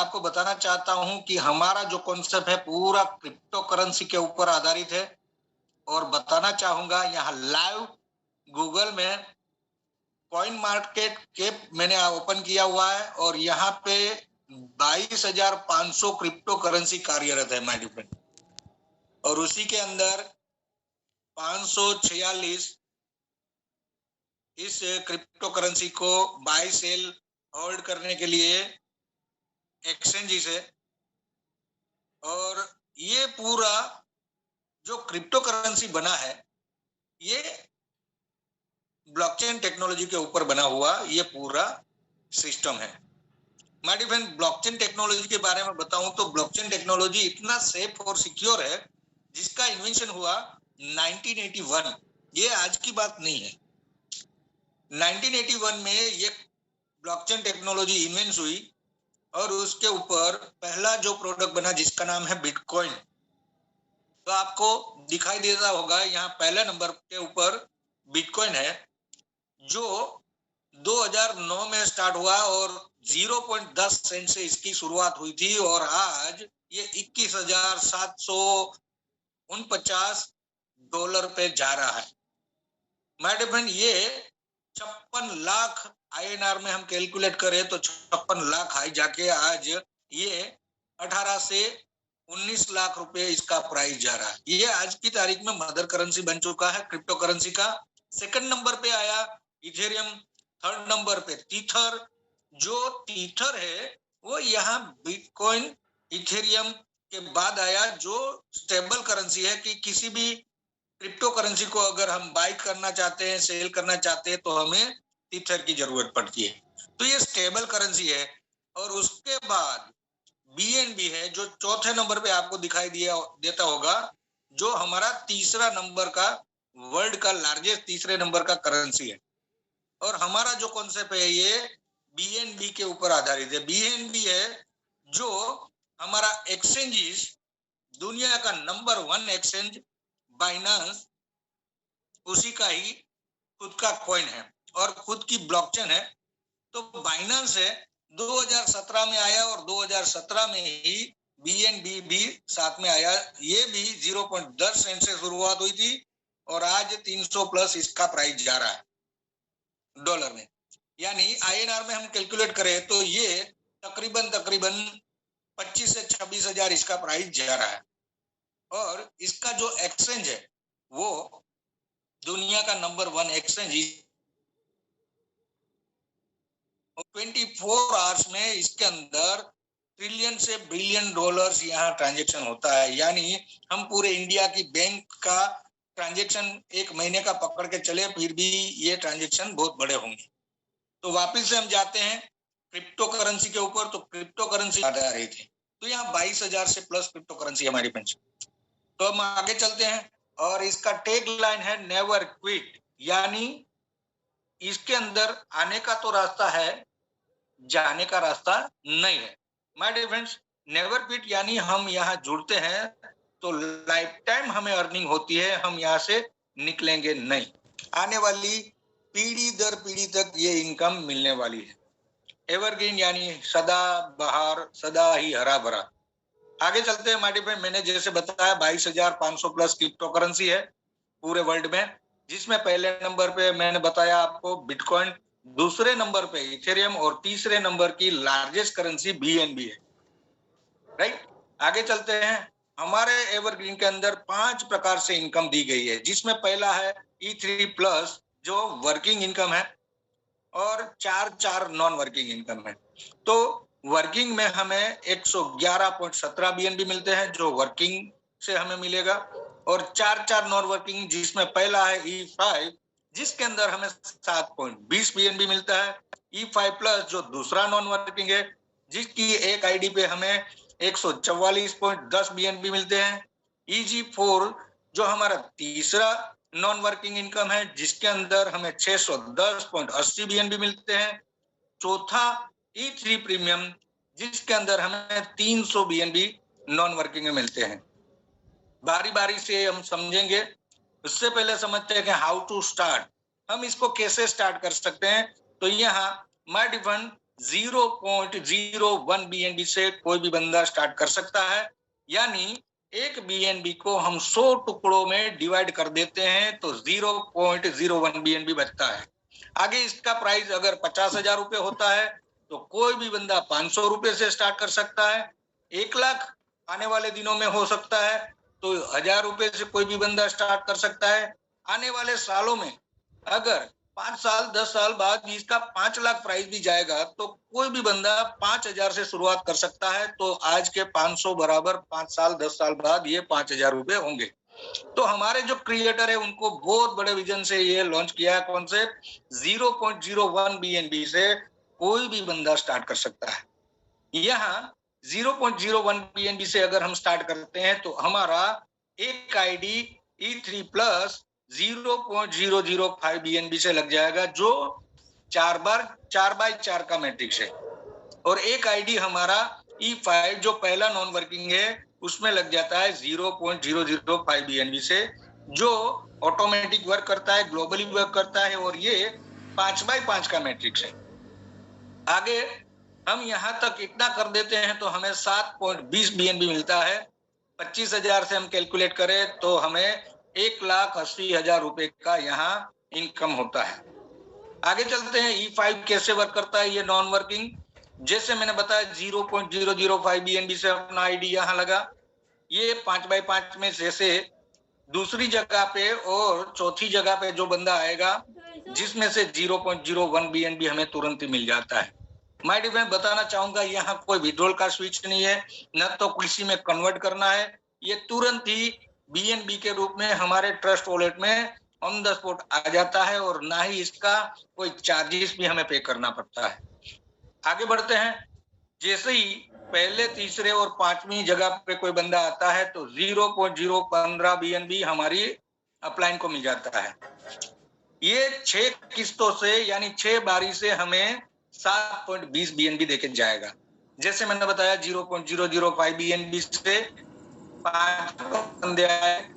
आपको बताना चाहता हूं कि हमारा जो कॉन्सेप्ट है पूरा क्रिप्टो करेंसी के ऊपर आधारित है। और बताना चाहूंगा यहाँ लाइव गूगल में कॉइन मार्केट कैप मैंने ओपन किया हुआ है और यहाँ पे 22,500 क्रिप्टो करेंसी कार्यरत है माय डियर फ्रेंड। और उसी के अंदर 546 इस क्रिप्टो करेंसी को बाय सेल होल्ड करने के लिए एक्सचेंजेस है। और ये पूरा जो क्रिप्टो करेंसी बना है ये ब्लॉकचेन टेक्नोलॉजी के ऊपर बना हुआ ये पूरा सिस्टम है। My dear friend, blockchain technology के बारे में बताऊं तो ब्लॉकचेन टेक्नोलॉजी इतना सेफ और सिक्योर है जिसका इन्वेंशन हुआ 1981। ये आज की बात नहीं है। 1981 में ये ब्लॉकचेन टेक्नोलॉजी इन्वेंट हुई और उसके ऊपर पहला जो प्रोडक्ट बना जिसका नाम है बिटकॉइन। तो आपको दिखाई देता होगा यहाँ पहले नंबर के ऊपर बिटकॉइन है जो 2009 में स्टार्ट हुआ और 0.10 सेंट से इसकी शुरुआत हुई थी और आज ये $21,749 पे जा रहा है। माय डियर फ्रेंड, ये 56 लाख INR में हम कैलकुलेट करें तो 56 लाख आई जाके आज ये 18 से 19 लाख रुपए इसका प्राइस जा रहा है। ये आज की तारीख में मदर करेंसी बन चुका है क्रिप्टो करेंसी का। सेकंड नंबर पे आया इथेरियम, थर्ड नंबर पे टीथर। जो टीथर है वो यहाँ बिटकॉइन इथेरियम के बाद आया जो स्टेबल करेंसी है कि किसी भी क्रिप्टो करेंसी को अगर हम बाय करना चाहते हैं, सेल करना चाहते हैं तो हमें टीथर की जरूरत पड़ती है। तो ये स्टेबल करेंसी है। और उसके बाद BNB है जो चौथे नंबर पे आपको दिखाई देता होगा, जो हमारा तीसरा नंबर का वर्ल्ड का लार्जेस्ट तीसरे नंबर का करेंसी है। और हमारा जो कॉन्सेप्ट है ये BNB के ऊपर आधारित है। BNB है जो हमारा एक्सचेंजेस दुनिया का नंबर 1 एक्सचेंज बाइनांस, उसी का ही खुद का कॉइन है और खुद की ब्लॉकचेन है। तो बाइनांस है 2017 में आया और 2017 में ही BNB भी साथ में आया। ये भी 0.10 सेंट से शुरुआत हुई थी और आज 300 प्लस इसका प्राइस जा रहा है डॉलर में। यानी INR में हम कैलकुलेट करें तो ये तकरीबन 25 से 26 हजार इसका प्राइस जा रहा है। और इसका जो एक्सचेंज है वो दुनिया का नंबर 1 एक्सचेंज। 24 आवर्स में इसके अंदर ट्रिलियन से बिलियन डॉलर्स यहाँ ट्रांजैक्शन होता है। यानी हम पूरे इंडिया की बैंक का ट्रांजैक्शन एक महीने का पकड़ के चले फिर भी ये ट्रांजैक्शन बहुत बड़े होंगे। तो वापिस से हम जाते हैं क्रिप्टो करेंसी के ऊपर। तो क्रिप्टो करेंसी आ रही थी तो यहाँ 22,000 से प्लस क्रिप्टो करेंसी हमारी पेंशन। तो हम आगे चलते हैं और इसका टैग लाइन है नेवर क्विट। यानी इसके अंदर आने का तो रास्ता है, जाने का रास्ता नहीं है। My dear friends, never quit यानी हम यहाँ जुड़ते हैं तो लाइफ टाइम हमें अर्निंग होती है, हम यहाँ से निकलेंगे नहीं। आने वाली पीढ़ी दर पीढ़ी तक ये इनकम मिलने वाली है। एवरग्रीन यानी सदा बहार, सदा ही हरा भरा। आगे चलते हैं माय डियर फ्रेंड, मैंने जैसे बताया 22,500 प्लस क्रिप्टो करेंसी है पूरे वर्ल्ड में, जिसमें पहले नंबर पे मैंने बताया आपको बिटकॉइन, दूसरे नंबर पे इथेरियम और तीसरे नंबर की लार्जेस्ट करेंसी BNB है। राइट, आगे चलते हैं। हमारे एवरग्रीन के अंदर 5 प्रकार से इनकम दी गई है, जिसमें पहला है E3 प्लस जो वर्किंग इनकम है और 4 नॉन वर्किंग इनकम है। तो वर्किंग में हमें 111.17 BNB मिलते हैं जो वर्किंग से हमें मिलेगा और 4 नॉन वर्किंग, जिसमें पहला है E5 जिसके अंदर हमें 7.20 BNB मिलता है। E5 प्लस जो दूसरा नॉन वर्किंग है जिसकी एक आईडी पे हमें 144.10 BNB मिलते हैं। EG4 जो हमारा तीसरा नॉन वर्किंग इनकम है जिसके अंदर हमें 610.80 BNB मिलते हैं। चौथा E3 प्रीमियम जिसके अंदर हमें 300 BNB नॉन वर्किंग में मिलते हैं। बारी बारी से हम समझेंगे। उससे पहले समझते हैं कि हाउ टू स्टार्ट, हम इसको कैसे स्टार्ट कर सकते हैं। तो यहाँ माय डियर फ्रेंड 0.01 BNB से कोई भी बंदा स्टार्ट कर सकता है। यानी एक BNB को हम 100 टुकड़ों में डिवाइड कर देते हैं तो 0.01 BNB बचता है। आगे इसका प्राइस अगर 50,000 रुपए होता है तो कोई भी बंदा 500 रुपए से स्टार्ट कर सकता है। 1 लाख आने वाले दिनों में हो सकता है तो 1,000 रुपए से कोई भी बंदा स्टार्ट कर सकता है। आने वाले सालों में अगर 5 साल 10 साल बाद इसका 5 लाख प्राइस भी जाएगा तो कोई भी बंदा 5,000 से शुरुआत कर सकता है। तो आज के 500 बराबर 5 साल 10 साल बाद ये 5,000 रुपए होंगे। तो हमारे जो क्रिएटर है उनको बहुत बड़े विजन से ये लॉन्च किया है कॉन्सेप्ट। 0.01 BNB से कोई भी बंदा स्टार्ट कर सकता है। यहाँ 0.01 BNB से अगर हम स्टार्ट करते हैं तो हमारा एक आईडी E3 प्लस 0.005 BNB से लग जाएगा, जो 4 बाय 4 का मैट्रिक्स है। और एक आईडी हमारा E5 जो पहला नॉन वर्किंग है उसमें लग जाता है 0.005 BNB से, जो ऑटोमेटिक वर्क करता है, ग्लोबली वर्क करता है और ये 5 बाय 5 का मैट्रिक्स है। आगे हम यहाँ तक इतना कर देते हैं तो हमें 7.20 BNB मिलता है। 25,000 से हम कैलकुलेट करें तो हमें 1,80,000 रुपए का यहाँ इनकम होता है। आगे चलते हैं E5 कैसे वर्क करता है, ये नॉन वर्किंग। जैसे मैंने बताया 0.005 BNB से अपना आईडी यहाँ लगा। ये 5 बाय 5 में जैसे दूसरी जगह पे और चौथी जगह पे जो बंदा आएगा जिसमें से 0.01 BNB हमें तुरंत ही मिल जाता है। मैं डिफरेंट बताना चाहूंगा, यहाँ कोई विड्रॉल का स्विच नहीं है, न तो किसी में कन्वर्ट करना है। ये तुरंत ही BNB के रूप में हमारे ट्रस्ट वॉलेट में ऑन द स्पॉट आ जाता है और ना ही इसका कोई चार्जेस भी हमें पे करना पड़ता है। आगे बढ़ते हैं। जैसे ही पहले, तीसरे और 5वीं जगह पे कोई बंदा आता है तो 0.015 BNB हमारी अपलाइन को मिल जाता है। ये 6 किस्तों से यानी 6 बारी से हमें 7.20 BNB देके जाएगा। जैसे मैंने बताया 0.005 BNB से 5 बंदे आए,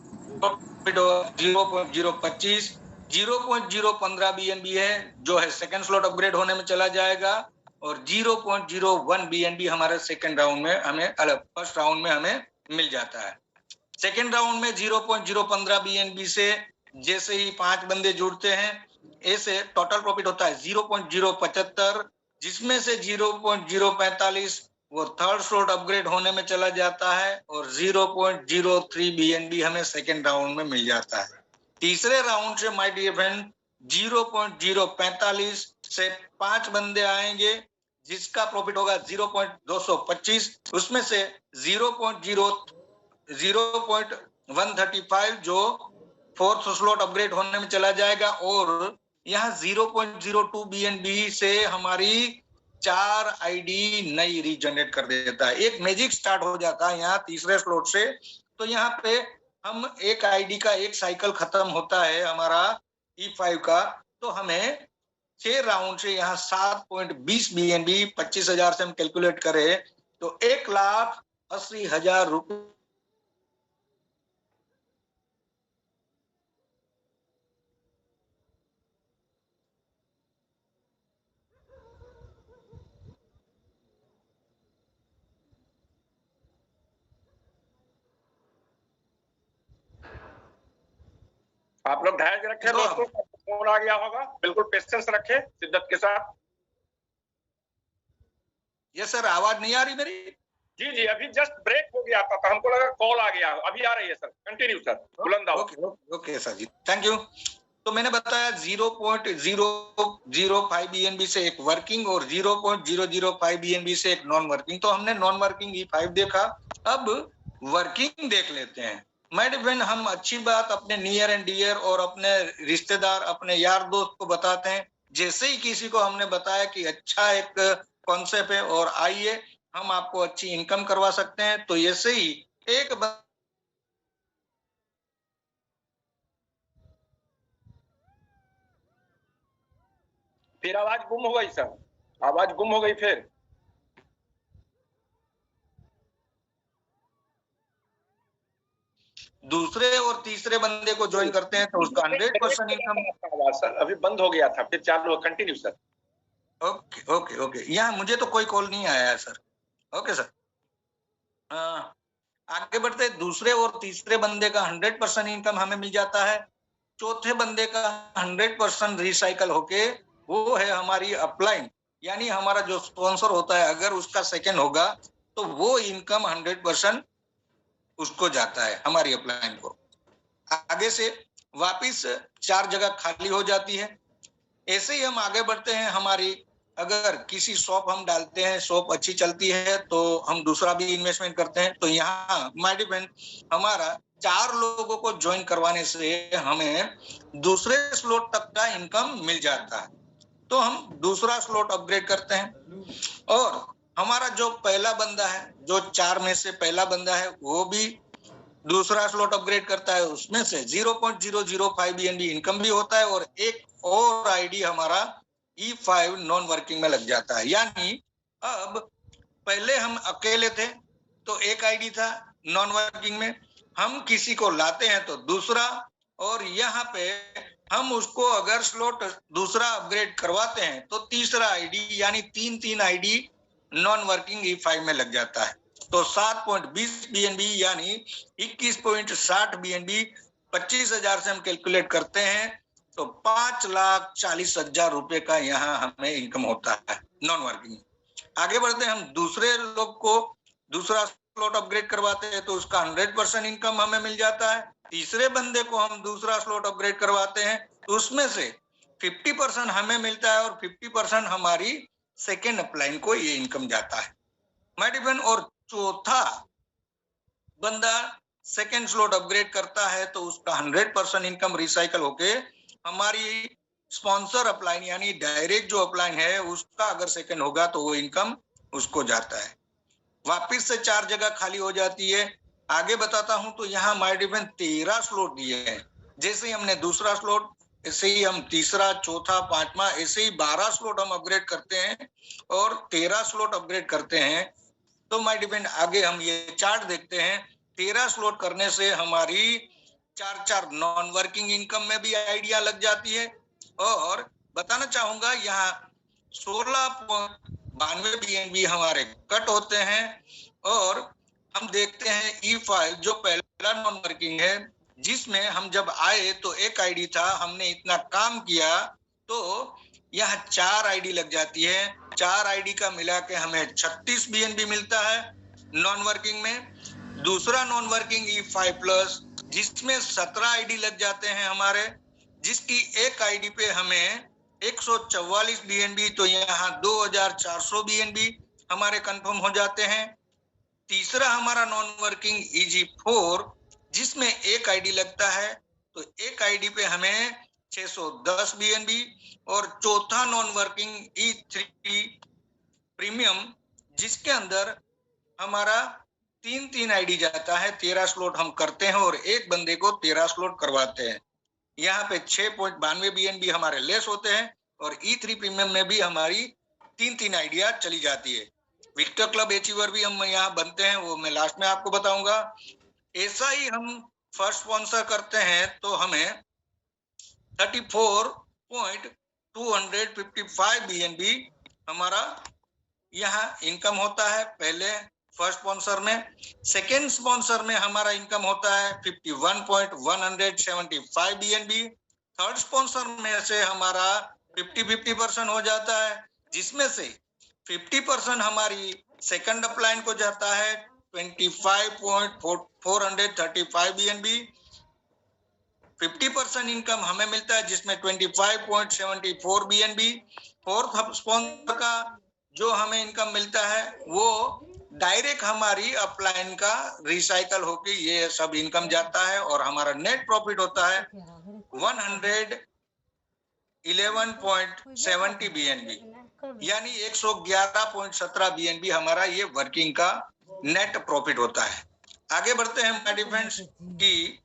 0.025, 0.015 BNB है जो है सेकंड स्लॉट अपग्रेड होने में चला जाएगा और 0.01 BNB हमारे सेकंड राउंड में हमें फर्स्ट राउंड में हमें मिल जाता है। सेकंड राउंड में 0.015 BNB से जैसे ही 5 बंदे जुड़ते हैं, ऐसे टोटल प्रॉफिट होता है 0.075, जिसमें से 0.045 वो थर्ड स्लॉट अपग्रेड होने में चला जाता है और 0.03 BNB हमें सेकंड राउंड में मिल जाता है। तीसरे राउंड से माय डियर फ्रेंड 0.045 से 5 बंदे आएंगे जिसका प्रॉफिट होगा 0.225, उसमें से 0.135 जो फोर्थ स्लॉट अपग्रेड होने में चला जाएगा और यहाँ 0.02 BNB से हमारी 4 आईडी नई रीजनरेट कर देता है। एक मैजिक स्टार्ट हो जाता है यहाँ तीसरे स्लॉट से। तो यहाँ पे हम एक आईडी का एक साइकिल खत्म होता है हमारा E5 का, तो हमें 6 राउंड से यहाँ 7.20 BNB 25,000 से हम कैलकुलेट करें तो 1,80,000 रुपए आप लोग धैर्य रखें दोस्तों, फोन आ गया होगा, बिल्कुल पेशेंस रखें शिद्दत के साथ। ये सर आवाज नहीं आ रही मेरी? जी जी, अभी जस्ट ब्रेक हो गया था तो हमको लगा कॉल आ गया, अभी आ रही है सर, कंटिन्यू सर, बुलंद आओ। Okay sir ji, thank you. तो मैंने बताया 0.005 BNB से एक वर्किंग और 0.005 BNB से एक नॉन वर्किंग। तो हमने नॉन वर्किंग E5 देखा, अब वर्किंग देख लेते हैं। माय डियर फ्रेंड, हम अच्छी बात अपने नियर एंड डियर और अपने रिश्तेदार, अपने यार दोस्त को बताते हैं। जैसे ही किसी को हमने बताया कि अच्छा एक कॉन्सेप्ट है और आइए हम आपको अच्छी इनकम करवा सकते हैं, तो ऐसे ही एक फिर आवाज गुम हो गई सर, आवाज गुम हो गई। फिर दूसरे और तीसरे बंदे को ज्वाइन करते हैं तो उसका 100% इनकम। आवाज सर अभी बंद हो गया था, फिर चालू, continue sir. Okay okay okay, यहाँ मुझे तो कोई कॉल नहीं आया है सर। ओके सर, आगे बढ़ते हैं। दूसरे और तीसरे बंदे का 100% इनकम हमें मिल जाता है। चौथे बंदे का 100% रिसाइकल होके वो है हमारी अपलाइन, यानी हमारा जो स्पॉन्सर होता है, अगर उसका सेकंड होगा तो वो इनकम 100% उसको जाता है, हमारी अपलाइन को। आगे से वापिस 4 जगह खाली हो जाती है। ऐसे ही हम आगे बढ़ते हैं। हमारी अगर किसी शॉप हम डालते हैं, शॉप अच्छी चलती है तो हम दूसरा भी इन्वेस्टमेंट करते हैं। तो यहाँ माय डिपेंड हमारा 4 लोगों को ज्वाइन करवाने से हमें दूसरे स्लॉट तक का इनकम मिल जाता है। तो हम दूसरा स्लॉट अपग्रेड करते हैं और हमारा जो पहला बंदा है, जो 4 में से पहला बंदा है, वो भी दूसरा स्लॉट अपग्रेड करता है। उसमें से 0.005 BNB इनकम भी होता है और एक और आईडी हमारा E5 नॉन वर्किंग में लग जाता है। यानी अब पहले हम अकेले थे तो एक आईडी था नॉन वर्किंग में, हम किसी को लाते हैं तो दूसरा, और यहाँ पे हम उसको अगर स्लॉट दूसरा अपग्रेड करवाते हैं तो तीसरा आईडी, यानी 3 आईडी नॉन वर्किंग E5 में लग जाता है। तो 7.20 BNB यानी 21.60 BNB 25,000 से हम कैलकुलेट करते हैं तो 5,40,000 रुपए का यहाँ हमें इनकम होता है नॉन वर्किंग। आगे बढ़ते हैं। हम दूसरे लोग को दूसरा स्लॉट अपग्रेड करवाते हैं तो उसका 100% इनकम हमें मिल जाता है। तीसरे बंदे को हम दूसरा स्लॉट अपग्रेड करवाते हैं तो उसमें से 50% हमें मिलता है और 50% हमारी सेकेंड अपलाइन को ये इनकम जाता है। My depend. और चौथा बंदा सेकेंड स्लॉट अपग्रेड करता है तो उसका 100% इनकम रिसाइकल होके हमारी स्पॉन्सर अपलाइन, यानी डायरेक्ट जो अपलाइन है, उसका अगर सेकेंड होगा तो वो इनकम उसको जाता है। वापिस से 4 जगह खाली हो जाती है। आगे बताता हूं तो यहाँ माय डिपेंड 13 स्लॉट दिए हैं। जैसे ही हमने दूसरा स्लॉट, ऐसे ही हम तीसरा, चौथा, पांचवा, ऐसे ही 12 स्लॉट हम अपग्रेड करते हैं और 13 स्लॉट अपग्रेड करते हैं। तो माय डिपेंड आगे हम ये चार्ट देखते हैं। 13 स्लॉट करने से हमारी 4 नॉन वर्किंग इनकम में भी आइडिया लग जाती है। और बताना चाहूंगा यहाँ 16.92 BNB हमारे कट होते हैं। और हम देखते हैं E5 जो पहला नॉन वर्किंग है, जिसमें हम जब आए तो एक आईडी था, हमने इतना काम किया तो यहाँ 4 आईडी लग जाती है। 4 आईडी का मिला के हमें 36 BNB मिलता है नॉन वर्किंग में। दूसरा नॉन वर्किंग E5 प्लस, जिसमें 17 आईडी लग जाते हैं हमारे, जिसकी एक आईडी पे हमें 144 BNB, तो यहाँ 2,400 BNB हमारे कंफर्म हो जाते हैं। तीसरा हमारा नॉन वर्किंग EG4, जिसमें एक आईडी लगता है तो एक आईडी पे हमें 610 BNB। और चौथा नॉन वर्किंग E3 प्रीमियम, जिसके अंदर हमारा 3 आईडी जाता है। 13 स्लॉट हम करते हैं और एक बंदे को 13 स्लॉट करवाते हैं। यहाँ पे 6.92 BNB हमारे लेस होते हैं और E3 प्रीमियम में भी हमारी 3 आइडिया चली जाती है। विक्टर क्लब अचीवर भी हम यहाँ बनते हैं, वो मैं लास्ट में आपको बताऊंगा। ऐसा ही हम फर्स्ट स्पॉन्सर करते हैं तो हमें 34.255 BNB हमारा यहाँ इनकम होता है पहले फर्स्ट स्पॉन्सर में। सेकेंड स्पॉन्सर में हमारा इनकम होता है 51.175 BNB। थर्ड स्पॉन्सर में से हमारा 50% हो जाता है, जिसमें से 50% हमारी सेकंड अपलाइन को जाता है 25.435 BNB। 50% इनकम हमें मिलता है जिसमें 25.74 BNB। फोर्थ स्पॉन्सर का जो हमें इनकम मिलता है वो डायरेक्ट हमारी अपलाइन का रिसाइकल होके ये सब इनकम जाता है और हमारा नेट प्रॉफिट होता है 111.70 BNB, यानी 111.17 BNB हमारा ये वर्किंग का नेट प्रॉफिट होता है। आगे बढ़ते हैं हमारे डिफेंस की।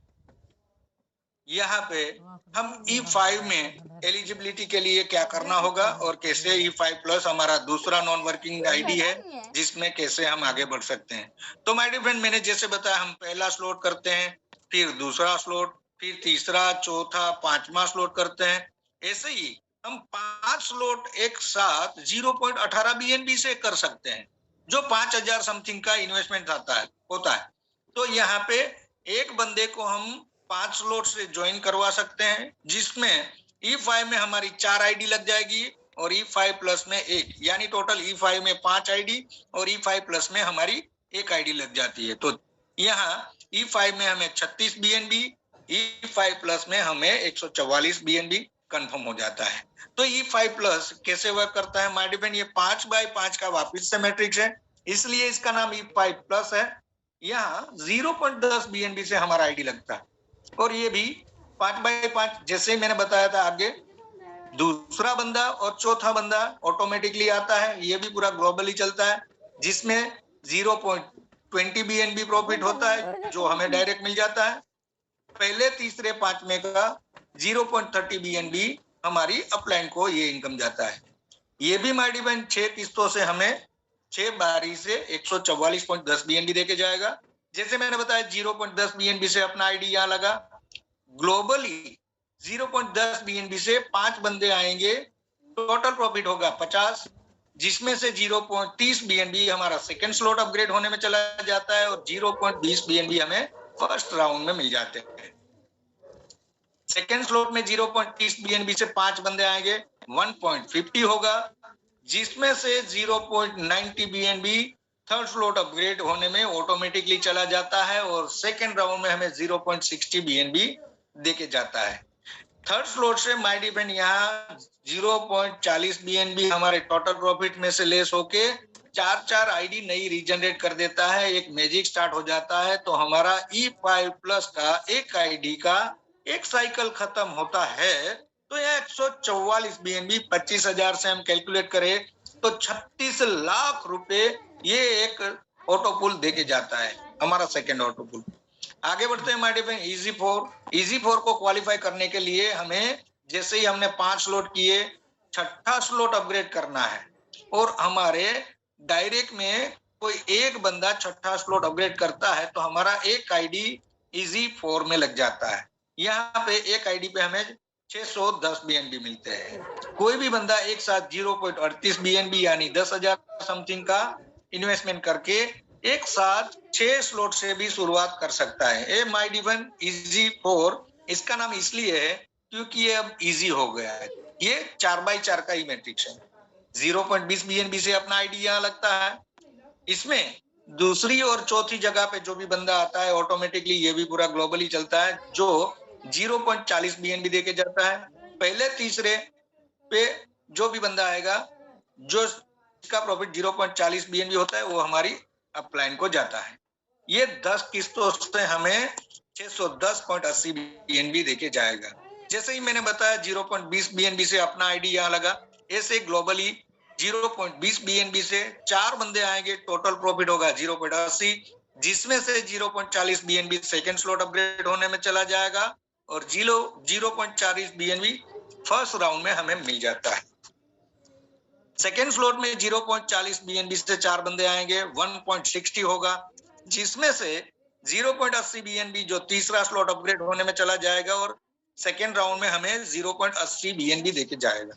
यहाँ पे हम E5 में एलिजिबिलिटी के लिए क्या करना होगा और कैसे E5 प्लस हमारा दूसरा नॉन वर्किंग आईडी है जिसमें कैसे हम आगे बढ़ सकते हैं। तो माय डियर फ्रेंड, मैंने जैसे बताया हम पहला स्लॉट करते हैं, फिर दूसरा स्लॉट, फिर तीसरा, चौथा, पांचवा स्लॉट करते हैं। ऐसे ही हम 5 स्लॉट एक साथ 0.18 BNB से कर सकते हैं, जो 5000 समथिंग का इन्वेस्टमेंट होता है। तो यहाँ पे एक बंदे को हम 5 स्लॉट से ज्वाइन करवा सकते हैं, जिसमें E5 में हमारी 4 आईडी लग जाएगी और E5 प्लस में 1, यानी टोटल E5 में 5 आईडी और E5 प्लस में हमारी 1 आईडी लग जाती है। तो यहाँ E5 में हमें 36 BNB, E5 प्लस में हमें 144 BNB कंफर्म हो जाता है। तो E5 प्लस कैसे वर्क करता है माय डिफेंड, ये 5x5 का वापिस से मैट्रिक्स है, इसलिए इसका नाम E5 प्लस है। यहाँ 0.10 BNB से हमारा आईडी लगता है और ये भी 5x5, जैसे मैंने बताया था आगे, दूसरा बंदा और चौथा बंदा ऑटोमेटिकली आता है। ये भी पूरा ग्लोबली चलता है, जिसमें 0.20 BNB प्रॉफिट होता है जो हमें डायरेक्ट मिल जाता है। पहले तीसरे पांचवें का 0.30 BNB हमारी अपलाइन को ये इनकम जाता है। ये भी माय डिफेंड 6 किस्तों से हमें 6 बारी से 144.10 BNB देके जाएगा। जैसे मैंने बताया 0.10 BNB से अपना आईडी यहाँ लगा, ग्लोबली 0.10 BNB से 5 बंदे आएंगे, टोटल प्रॉफिट होगा 50, जिसमें से 0.30 BNB हमारा सेकंड स्लॉट अपग्रेड होने में चला जाता है और 0.20 BNB हमें फर्स्ट राउंड में मिल जाते हैं। सेकंड स्लॉट में 0.30 BNB से 5 बंदे आएंगे, 1.50 होगा, जिसमें से 0.90 BNB थर्ड स्लॉट अपग्रेड होने में ऑटोमेटिकली चला जाता है और सेकंड राउंड में हमें 0.60 BNB देके जाता है। थर्ड स्लॉट से माय डिफेंड यहाँ 0.40 BNB हमारे टोटल प्रॉफिट में से लेस होके 4 आईडी नई रीजनरेट कर देता है, एक मैजिक स्टार्ट हो जाता है। तो हमारा E5 प्लस का एक आईडी का एक साइकिल खत्म होता है। तो यह 144 BNB 25,000 से हम कैलकुलेट करें तो 36 लाख रुपए ये एक ऑटो पुल देके जाता है, हमारा सेकेंड ऑटो पुल। आगे बढ़ते हैं माय डिफेंड इजी4 को क्वालिफाई करने के लिए हमें, जैसे ही हमने 5 स्लॉट किए, छठा स्लॉट अपग्रेड करना है और हमारे डायरेक्ट में कोई एक बंदा छठा स्लॉट अपग्रेड करता है तो हमारा एक आईडी इजी4 में लग जाता है। यहाँ पे एक आईडी पे हमें 610 BNB मिलते हैं। कोई भी बंदा एक साथ 0.38 BNB यानी 10,000 समथिंग का इन्वेस्टमेंट करके एक साथ 6 स्लॉट से भी शुरुआत कर सकता है। ए माय डिफेंड इजी4 इसका नाम इसलिए है क्योंकि ये अब इजी हो गया है। ये 4x4 का ही मैट्रिक्स है। 0.20 BNB से अपना आईडी यहाँ लगता है। इसमें दूसरी और चौथी जगह पे जो भी बंदा आता है ऑटोमेटिकली ये भी पूरा ग्लोबली चलता है, जो 0.40 BNB देके जाता है। पहले तीसरे पे जो भी बंदा आएगा, जो इसका प्रॉफिट 0.40 BNB होता है, वो हमारी अपलाइन को जाता है। ये 10 किस्तों से हमें 610.80 BNB देके जाएगा। जैसे ही मैंने बताया 0.20 BNB से अपना आईडी यहाँ लगा, ऐसे ग्लोबली 0.20 BNB से 4 बंदे आएंगे, टोटल प्रॉफिट होगा 0.80, जिसमें से 0.40 BNB सेकंड स्लॉट अपग्रेड होने में चला जाएगा और 0.40 BNB फर्स्ट राउंड में हमें मिल जाता है। सेकेंड स्लॉट में 0.40 BNB से 4 बंदे आएंगे, 1.60 होगा, जिसमें से 0.80 BNB जो तीसरा स्लॉट अपग्रेड होने में चला जाएगा और सेकेंड राउंड में हमें 0.80 BNB देके जाएगा।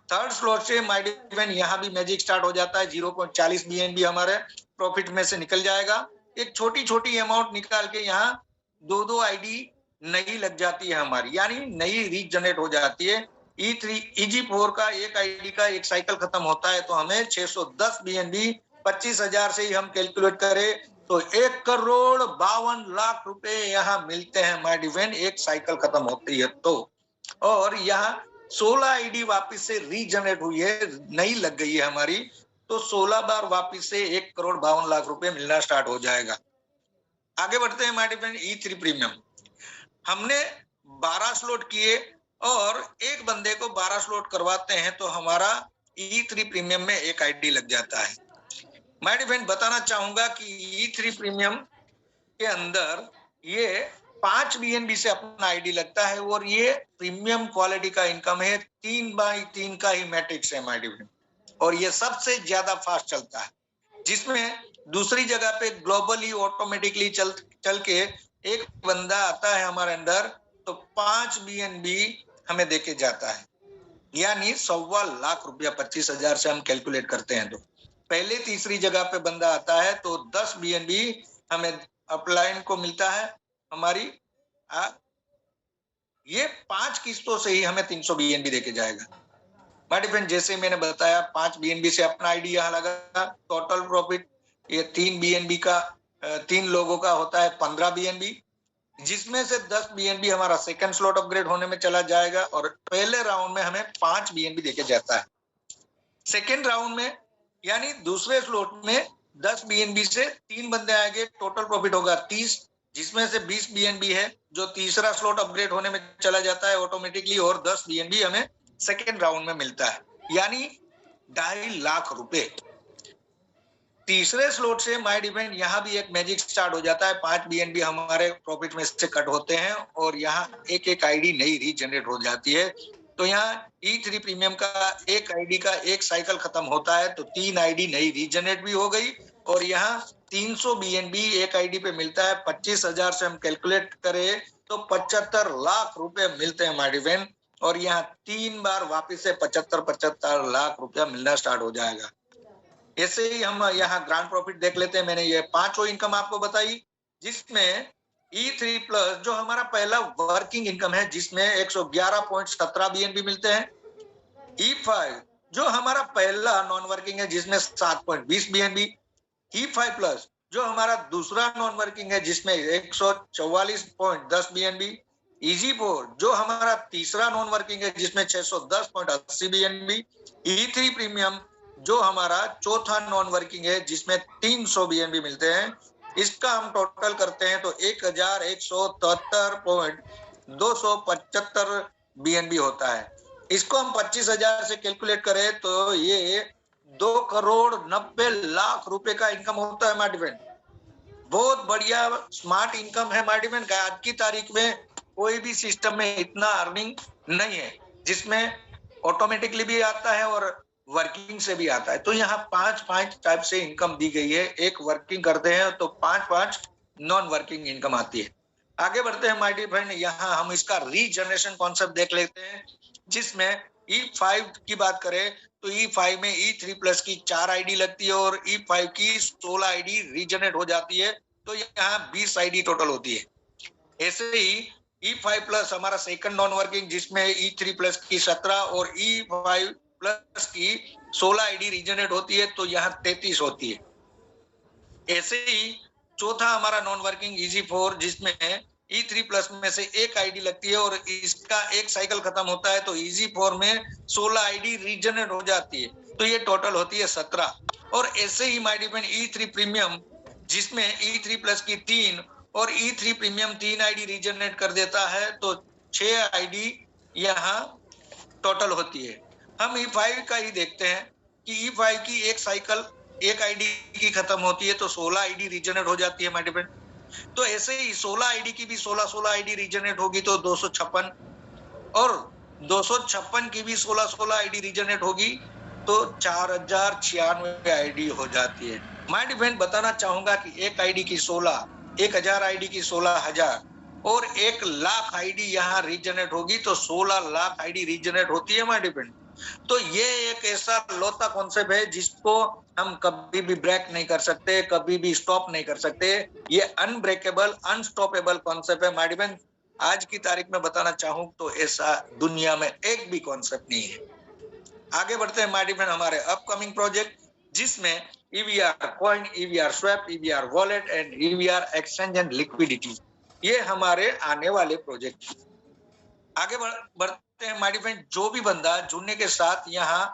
थर्ड स्लॉट से माय डिफेंड यहाँ भी मैजिक स्टार्ट हो जाता है, 0.40 BNB हमारे प्रॉफिट में से निकल जाएगा। एक छोटी छोटी अमाउंट निकाल के यहाँ 2 आईडी नई लग जाती है हमारी, यानी नई रीजनरेट हो जाती है। EG4 का एक आईडी का एक साइकिल खत्म होता है तो हमें 610 BNB 25,000 से ही हम कैलकुलेट करें तो 1,52,00,000 रुपए यहाँ मिलते हैं माय डिफेंड एक साइकिल खत्म होती है तो। और यहाँ 16 आईडी वापिस से रीजनरेट हुई है, नई लग गई है हमारी, तो 16 बार वापिस से 1,52,00,000 रुपए मिलना स्टार्ट हो जाएगा। आगे बढ़ते हैं माय डिफेंड E3 प्रीमियम। हमने 12 स्लॉट किए और एक बंदे को 12 स्लॉट करवाते हैं तो हमारा E3 प्रीमियम में एक आईडी लग जाता है। मैं डिफेंड बताना चाहूंगा कि E3 प्रीमियम के अंदर ये 5 BNB से अपना आईडी लगता है और ये प्रीमियम क्वालिटी का इनकम है, 3x3 का ही मैट्रिक्स है माय डिफेंड, और ये सबसे ज्यादा फास्ट चलता है, जिसमें दूसरी जगह पे ग्लोबली ऑटोमेटिकली चल के एक बंदा आता है हमारे अंदर तो 5 BNB हमें देके जाता है। यानी 1.25 रुपया 25,000 से हम कैलकुलेट करते हैं तो पहले तीसरी जगह पे बंदा आता है तो 10 BNB हमें अपलाइन को मिलता है हमारी ये 5 किस्तों से ही हमें 300 BNB देके जाएगा। माय फ्रेंड, जैसे मैंने बताया 5 BNB से अपना आईडी यहाँ लगा, टोटल प्रॉफिट ये 3 BNB का 3 लोगों का होता है 15 BNB, जिसमें से 10 BNB हमारा सेकंड स्लॉट अपग्रेड होने में चला जाएगा और पहले राउंड में हमें 5 BNB देके जाता है। सेकेंड राउंड में यानी दूसरे स्लॉट में 10 BNB से 3 बंदे आएंगे, टोटल प्रॉफिट होगा 30, जिसमें से 20 BNB है जो तीसरा स्लॉट अपग्रेड होने में चला जाता है ऑटोमेटिकली, और 10 BNB हमें सेकेंड राउंड में मिलता है, यानी 2.5 लाख रुपए। तीसरे स्लॉट से माय डिफेंड यहाँ भी एक मैजिक स्टार्ट हो जाता है, 5 BNB हमारे प्रॉफिट में से कट होते हैं और यहाँ एक एक आईडी नई रीजनरेट हो जाती है। तो यहाँ E3 प्रीमियम का एक आईडी का एक साइकिल खत्म होता है तो 3 आईडी नई रीजनरेट भी हो गई और यहाँ 300 BNB एक आईडी पे मिलता है। 25,000 से हम कैलकुलेट करें तो 75 लाख रुपए मिलते हैं माय डिफेंड, और यहाँ 3 बार वापिस से 75 लाख रुपया मिलना स्टार्ट हो जाएगा। ऐसे ही हम यहाँ ग्रांड प्रॉफिट देख लेते हैं। मैंने ये 5 इनकम आपको बताई, जिसमें E3 प्लस जो हमारा पहला वर्किंग इनकम है जिसमें 111.17 BNB मिलते हैं। E5 जो हमारा पहला नॉन वर्किंग है जिसमें 7.20 BNB। E5 प्लस जो हमारा दूसरा नॉन वर्किंग है जिसमें 144.10 BNB। EG4 जो हमारा तीसरा नॉन वर्किंग है जिसमें 610.80 BNB। E3 प्रीमियम जो हमारा चौथा नॉन वर्किंग है जिसमें 300 BNB मिलते हैं। इसका हम टोटल करते हैं तो 1173.275 BNB होता है। इसको हम 25,000 से कैलकुलेट करें तो ये 2,90,00,000 रुपए का इनकम होता है माय डिफेंड। बहुत बढ़िया स्मार्ट इनकम है माय डिफेंड। आज की तारीख में कोई भी सिस्टम में इतना अर्निंग नहीं है जिसमें ऑटोमेटिकली भी आता है और वर्किंग से भी आता है। तो यहाँ 5 टाइप से इनकम दी गई है। एक वर्किंग करते हैं तो 5 नॉन वर्किंग इनकम आती है। आगे बढ़ते हैं माय डियर फ्रेंड, यहाँ हम इसका रीजनरेशन कॉन्सेप्ट देख लेते हैं, जिसमें E5 की बात करें तो E5 में E3 प्लस की 4 आईडी लगती है और E5 की 16 आईडी रीजनरेट हो जाती है, तो यहाँ 20 आईडी टोटल होती है। ऐसे ही E5 प्लस हमारा सेकंड नॉन वर्किंग जिसमें E3 प्लस की 17 और E5 प्लस की 16 आईडी रीजनरेट होती है, तो यहाँ 33 होती है। ऐसे ही चौथा हमारा नॉन वर्किंग EG4 जिसमें E3 प्लस में से एक आईडी लगती है और इसका एक साइकिल खत्म होता है, तो EG4 में 16 आईडी रीजनरेट हो जाती है, तो ये टोटल होती है 17। और ऐसे ही माय डिफेंड E3 प्रीमियम जिसमें E3 प्लस की 3 और E3 प्रीमियम 3 आईडी रीजनरेट कर देता है, तो 6 आईडी यहाँ टोटल होती है। हम E5 का ही देखते हैं कि E5 की एक साइकिल एक आईडी की खत्म होती है तो 16 आईडी रीजनरेट हो जाती है माय डिफेंड। तो ऐसे ही 16 आईडी की भी 16 आईडी रीजनरेट होगी तो 256, और 256 की भी 16 आईडी रीजनरेट होगी तो 4096 आईडी हो जाती है। माय डिफेंड बताना चाहूंगा कि एक आईडी की 16, 1000 आईडी की 16,000 और 1 लाख आईडी यहाँ रीजनरेट होगी तो 16 लाख आईडी रीजनरेट होती है माय डिफेंड। तो ये एक ऐसा लौता कॉन्सेप्ट है जिसको हम कभी भी ब्रेक नहीं कर सकते, कभी भी स्टॉप नहीं कर सकते। ये अनब्रेकेबल अनस्टॉपेबल कॉन्सेप्ट है माय डिफेंड। आज की तारीख में बताना चाहूं तो ऐसा दुनिया में एक भी कॉन्सेप्ट नहीं है। आगे बढ़ते हैं माय डिफेंड हमारे अपकमिंग प्रोजेक्ट, जिसमें EVR coin, EVR swap, EVR wallet and EVR exchange and liquidity, ये हमारे आने वाले प्रोजेक्ट। आगे बढ़ते हैं माय डिफेंड। जो भी बंदा जुड़ने के साथ यहाँ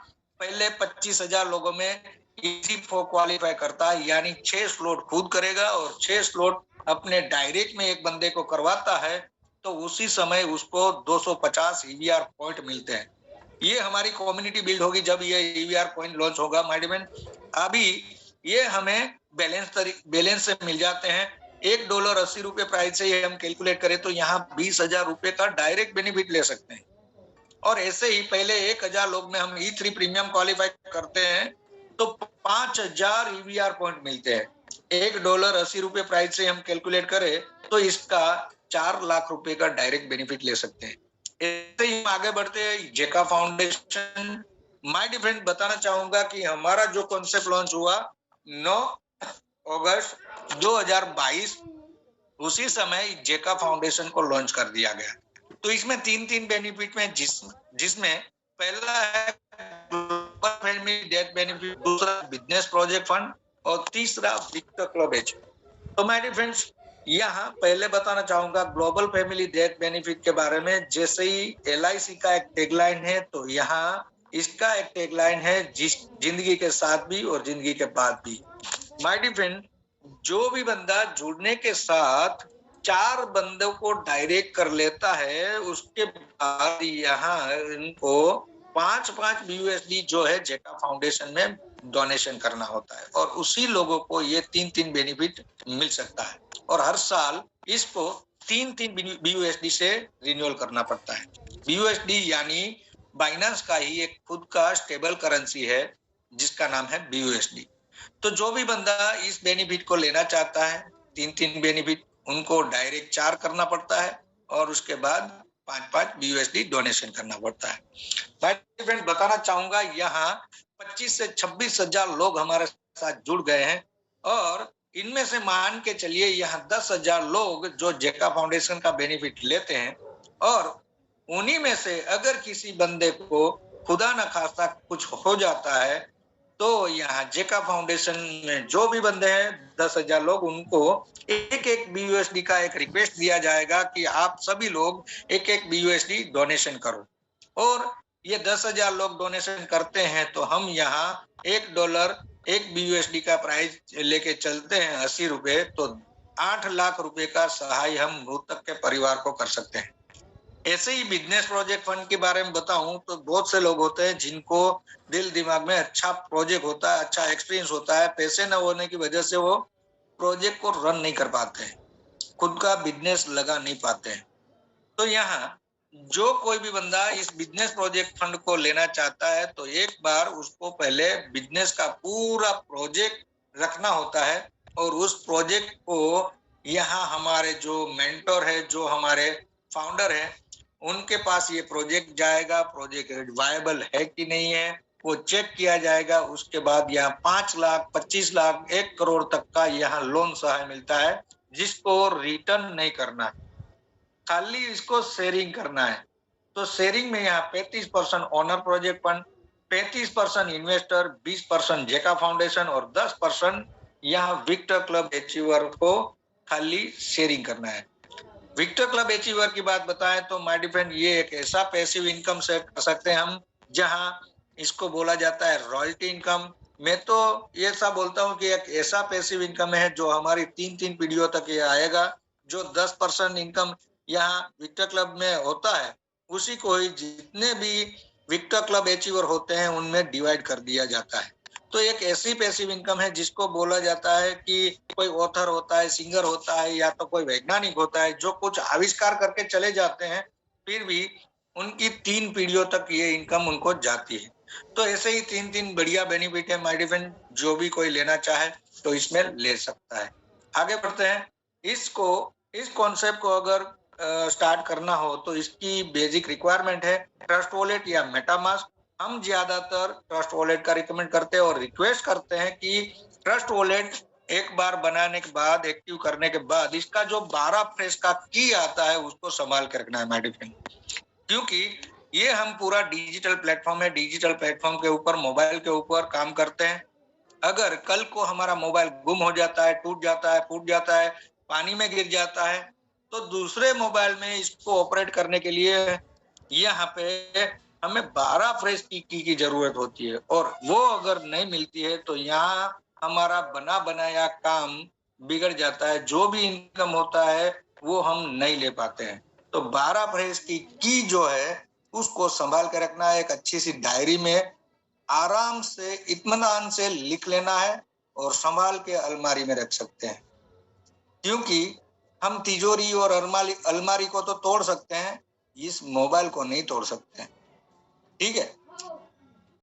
पहले 25,000 लोगों में EG4 क्वालिफाई करता है, यानी 6 स्लॉट खुद करेगा और 6 स्लॉट अपने डायरेक्ट में एक बंदे को करवाता है, तो उसी समय उसको 250 EVR पॉइंट मिलते हैं। ये हमारी कम्युनिटी बिल्ड होगी जब ये EVR कॉइन लॉन्च होगा माय डिफेंड। अभी ये हमें बैलेंस से मिल जाते हैं। $1.80 प्राइस से हम कैलकुलेट करें तो यहाँ 20,000 रुपए का डायरेक्ट बेनिफिट ले सकते हैं। और ऐसे ही पहले 1,000 लोग में हम E3 प्रीमियम क्वालिफाई करते हैं तो 5,000 EVR पॉइंट मिलते हैं। $1.80 प्राइस से हम कैलकुलेट करें तो इसका 4 लाख रुपए का डायरेक्ट बेनिफिट ले सकते हैं। ऐसे ही हम आगे बढ़ते हैं जेका फाउंडेशन। माय डियर फ्रेंड, बताना चाहूंगा कि हमारा जो कॉन्सेप्ट लॉन्च हुआ 9 अगस्त 2022, उसी समय जेका फाउंडेशन को लॉन्च कर दिया गया। तो इसमें तीन बेनिफिट में जिसमें पहला है ग्लोबल फैमिली डेथ बेनिफिट, दूसरा बिजनेस प्रोजेक्ट फंड और तीसरा विक्टर क्लब एच। तो माय डियर फ्रेंड्स, यहाँ पहले बताना चाहूंगा ग्लोबल फैमिली डेथ बेनिफिट के बारे में। जैसे ही LIC का एक टैगलाइन है, तो यहाँ इसका एक टैगलाइन है जिंदगी के साथ भी और जिंदगी के बाद भी। माय डियर फ्रेंड, जो भी बंदा जुड़ने के साथ 4 बंदों को डायरेक्ट कर लेता है, उसके बाद यहाँ इनको 5-5 BUSD जो है जेका फाउंडेशन में डोनेशन करना होता है और उसी लोगों को ये 3-3 बेनिफिट मिल सकता है और हर साल इसको 3-3 BUSD से रिन्यूअल करना पड़ता है। BUSD यानी बाइनेंस का ही एक खुद का स्टेबल करेंसी है जिसका नाम है BUSD। तो जो भी बंदा इस बेनिफिट को लेना चाहता है, 3-3 बेनिफिट, उनको डायरेक्ट 4 करना पड़ता है और उसके बाद 5-5 BUSD डोनेशन करना पड़ता है। भाई फ्रेंड, बताना चाहूंगा यहाँ 25 से 26 हजार लोग हमारे साथ जुड़ गए हैं और इनमें से मान के चलिए यहाँ 10,000 लोग जो जेका फाउंडेशन का बेनिफिट लेते हैं और उन्हीं में से अगर किसी बंदे को खुदा न खास्ता कुछ हो जाता है, तो यहाँ जेका फाउंडेशन में जो भी बंदे हैं 10,000 लोग, उनको एक BUSD का एक रिक्वेस्ट दिया जाएगा कि आप सभी लोग एक BUSD डोनेशन करो। और ये 10,000 लोग डोनेशन करते हैं तो हम यहाँ $1 1 BUSD का प्राइस लेके चलते हैं 80 रुपए, तो 8 लाख रुपए का सहाय हम मृतक के परिवार को कर सकते हैं। ऐसे ही बिजनेस प्रोजेक्ट फंड के बारे में बताऊं तो बहुत से लोग होते हैं जिनको दिल दिमाग में अच्छा प्रोजेक्ट होता है, अच्छा एक्सपीरियंस होता है, पैसे न होने की वजह से वो प्रोजेक्ट को रन नहीं कर पाते हैं, खुद का बिजनेस लगा नहीं पाते हैं। तो यहाँ जो कोई भी बंदा इस बिजनेस प्रोजेक्ट फंड को लेना चाहता है, तो एक बार उसको पहले बिजनेस का पूरा प्रोजेक्ट रखना होता है और उस प्रोजेक्ट को यहाँ हमारे जो मेंटर है, जो हमारे फाउंडर है, उनके पास ये प्रोजेक्ट जाएगा। प्रोजेक्ट वायबल है कि नहीं है वो चेक किया जाएगा। उसके बाद यहाँ 5 लाख, 25 लाख, 1 करोड़ तक का यहाँ लोन सहाय मिलता है, जिसको रिटर्न नहीं करना है, खाली इसको शेयरिंग करना है। तो शेयरिंग में यहाँ 35% ओनर प्रोजेक्ट फंड, 35% इन्वेस्टर, 20% जेका फाउंडेशन और 10% यहाँ विक्टर क्लब अचीवर को खाली शेयरिंग करना है। विक्टर क्लब अचीवर की बात बताएं तो माय डियर फ्रेंड, ये एक ऐसा पैसिव इनकम सेट कर सकते हैं हम, जहां इसको बोला जाता है रॉयल्टी इनकम। मैं तो ये ऐसा बोलता हूं कि एक ऐसा पैसिव इनकम है जो हमारी 3-3 पीढ़ियों तक ये आएगा। जो 10% इनकम यहाँ विक्टर क्लब में होता है, उसी को ही जितने भी विक्टर क्लब अचीवर होते हैं उनमें डिवाइड कर दिया जाता है। तो एक ऐसी पैसिव इनकम है जिसको बोला जाता है कि कोई ऑथर होता है, सिंगर होता है, या तो कोई वैज्ञानिक होता है जो कुछ आविष्कार करके चले जाते हैं, फिर भी उनकी 3 पीढ़ियों तक ये इनकम उनको जाती है। तो ऐसे ही 3-3 बढ़िया बेनिफिट है माय डियर फ्रेंड, जो भी कोई लेना चाहे तो इसमें ले सकता है। आगे बढ़ते हैं। इस कॉन्सेप्ट को अगर स्टार्ट करना हो तो इसकी बेसिक रिक्वायरमेंट है ट्रस्ट वॉलेट या मेटामास्क। हम ज्यादातर ट्रस्ट वॉलेट का रिकमेंड करते हैं और रिक्वेस्ट करते हैं कि ट्रस्ट वॉलेट एक बार बनाने के बाद, एक्टिव करने के बाद, इसका जो 12 फ्रेश का की आता है उसको संभाल कर रखना है माय डियर फ्रेंड, क्योंकि ये हम पूरा डिजिटल प्लेटफॉर्म है। डिजिटल प्लेटफॉर्म के ऊपर, मोबाइल के ऊपर काम करते हैं। अगर कल को हमारा मोबाइल गुम हो जाता है, टूट जाता है, फूट जाता है, पानी में गिर जाता है, तो दूसरे मोबाइल में इसको ऑपरेट करने के लिए यहाँ पे हमें 12 फ्रेश की जरूरत होती है और वो अगर नहीं मिलती है तो यहाँ हमारा बना बनाया काम बिगड़ जाता है। जो भी इनकम होता है वो हम नहीं ले पाते हैं। तो 12 फ्रेश की जो है उसको संभाल के रखना है। एक अच्छी सी डायरी में आराम से, इत्मीनान से लिख लेना है और संभाल के अलमारी में रख सकते हैं, क्योंकि हम तिजोरी और अलमारी को तो तोड़ सकते हैं, इस मोबाइल को नहीं तोड़ सकते हैं। ठीक है,